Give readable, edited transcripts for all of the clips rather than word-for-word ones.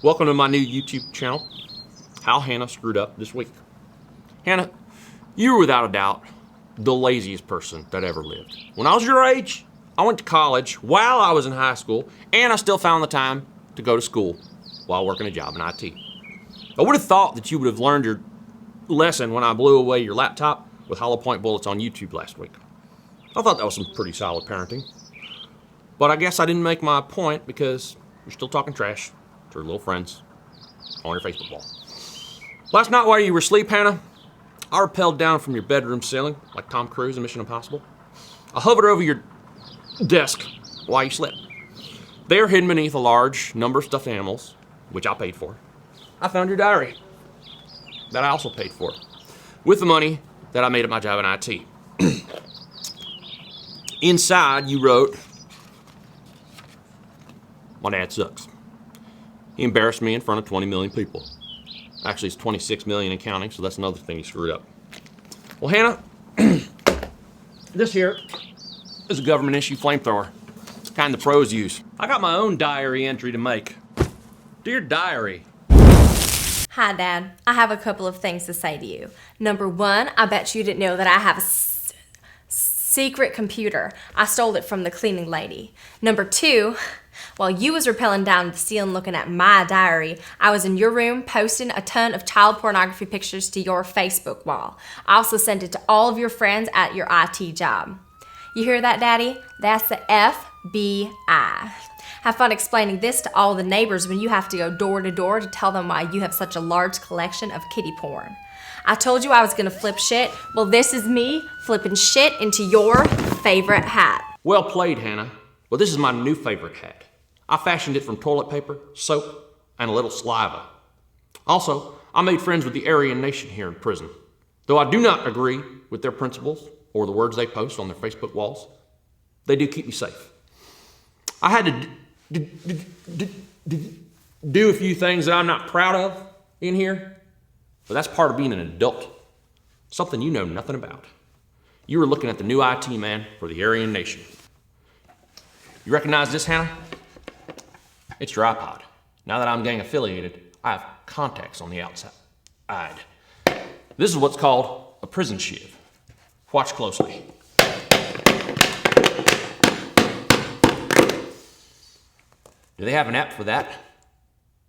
Welcome to my new YouTube channel, How Hannah Screwed Up This Week. Hannah, you were without a doubt the laziest person that ever lived. When I was your age, I went to college while I was in high school, and I still found the time to go to school while working a job in IT. I would have thought that you would have learned your lesson when I blew away your laptop with hollow point bullets on YouTube last week. I thought that was some pretty solid parenting. But I guess I didn't make my point because you're still talking trash to your little friends on your Facebook wall. Last night while you were asleep, Hannah, I rappelled down from your bedroom ceiling like Tom Cruise in Mission Impossible. I hovered over your desk while you slept. There, hidden beneath a large number of stuffed animals, which I paid for, I found your diary that I also paid for, with the money that I made at my job in IT. Inside, you wrote, "My dad sucks. He embarrassed me in front of 20 million people. Actually, it's 26 million and counting, so that's another thing he screwed up." Well, Hannah, this here is a government issue flamethrower. It's the kind the pros use. I got my own diary entry to make. Dear Diary. Hi, Dad. I have a couple of things to say to you. Number one, I bet you didn't know that I have a secret computer. I stole it from the cleaning lady. Number two, while you was rappelling down the ceiling looking at my diary, I was in your room posting a ton of child pornography pictures to your Facebook wall. I also sent it to all of your friends at your IT job. You hear that, Daddy? That's the FBI. Have fun explaining this to all the neighbors when you have to go door to door to tell them why you have such a large collection of kiddie porn. I told you I was gonna flip shit. Well, this is me flipping shit into your favorite hat. Well played, Hannah. Well, this is my new favorite hat. I fashioned it from toilet paper, soap, and a little saliva. Also, I made friends with the Aryan Nation here in prison. Though I do not agree with their principles or the words they post on their Facebook walls, they do keep me safe. I had to do a few things that I'm not proud of in here, but that's part of being an adult. Something you know nothing about. You were looking at the new IT man for the Aryan Nation. You recognize this, Hannah? It's your iPod. Now that I'm gang affiliated, I have contacts on the outside. This is what's called a prison shiv. Watch closely. Do they have an app for that?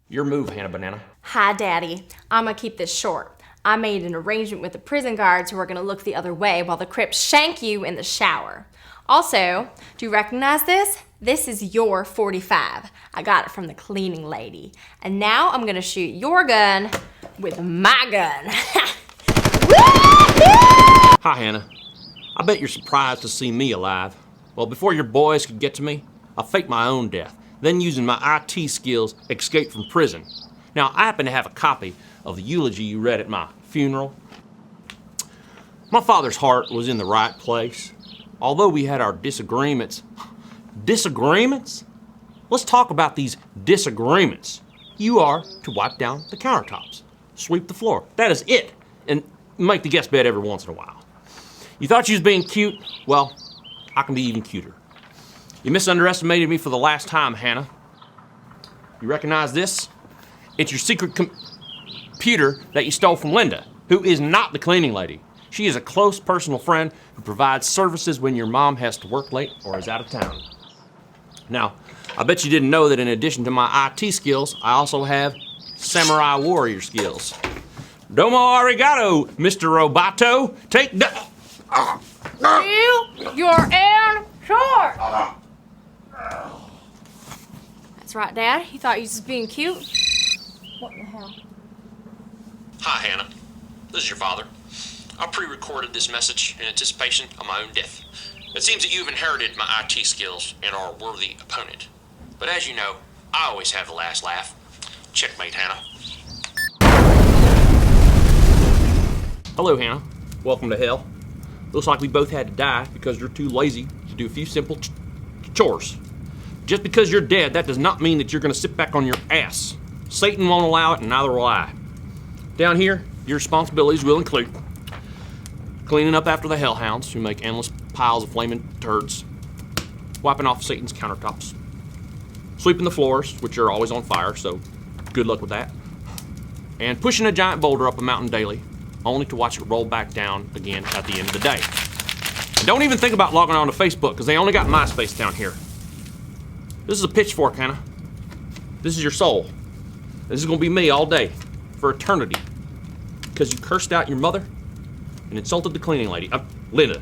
Your move, Hannah Banana. Hi, Daddy. I'm gonna keep this short. I made an arrangement with the prison guards who are gonna look the other way while the Crips shank you in the shower. Also, do you recognize this? This is your 45. I got it from the cleaning lady. And now I'm gonna shoot your gun with my gun. Hi, Hannah. I bet you're surprised to see me alive. Well, before your boys could get to me, I faked my own death, then using my IT skills, escaped from prison. Now, I happen to have a copy of the eulogy you read at my funeral. My father's heart was in the right place. Although we had our disagreements. Disagreements? Let's talk about these disagreements. You are to wipe down the countertops, sweep the floor. That is it. And make the guest bed every once in a while. You thought you was being cute? Well, I can be even cuter. You misunderestimated me for the last time, Hannah. You recognize this? It's your secret computer that you stole from Linda, who is not the cleaning lady. She is a close personal friend who provides services when your mom has to work late or is out of town. Now, I bet you didn't know that in addition to my IT skills, I also have samurai warrior skills. Domo arigato, Mr. Roboto. Take the... You're in short. That's right, Dad. You thought you was just being cute? What the hell? Hi, Hannah. This is your father. I pre-recorded this message in anticipation of my own death. It seems that you've inherited my IT skills and are a worthy opponent. But as you know, I always have the last laugh. Checkmate, Hannah. Hello, Hannah. Welcome to hell. Looks like we both had to die because you're too lazy to do a few simple chores. Just because you're dead, that does not mean that you're going to sit back on your ass. Satan won't allow it, and neither will I. Down here, your responsibilities will include cleaning up after the hellhounds who make endless piles of flaming turds, wiping off Satan's countertops, sweeping the floors, which are always on fire, so Good luck with that. And pushing a giant boulder up a mountain daily, only to watch it roll back down again at the end of the day. And don't even think about logging on to Facebook, because they only got MySpace down here. This is a pitchfork, Hanna. This is your soul. This is gonna be me all day, for eternity. Because you cursed out your mother and insulted the cleaning lady. Linda.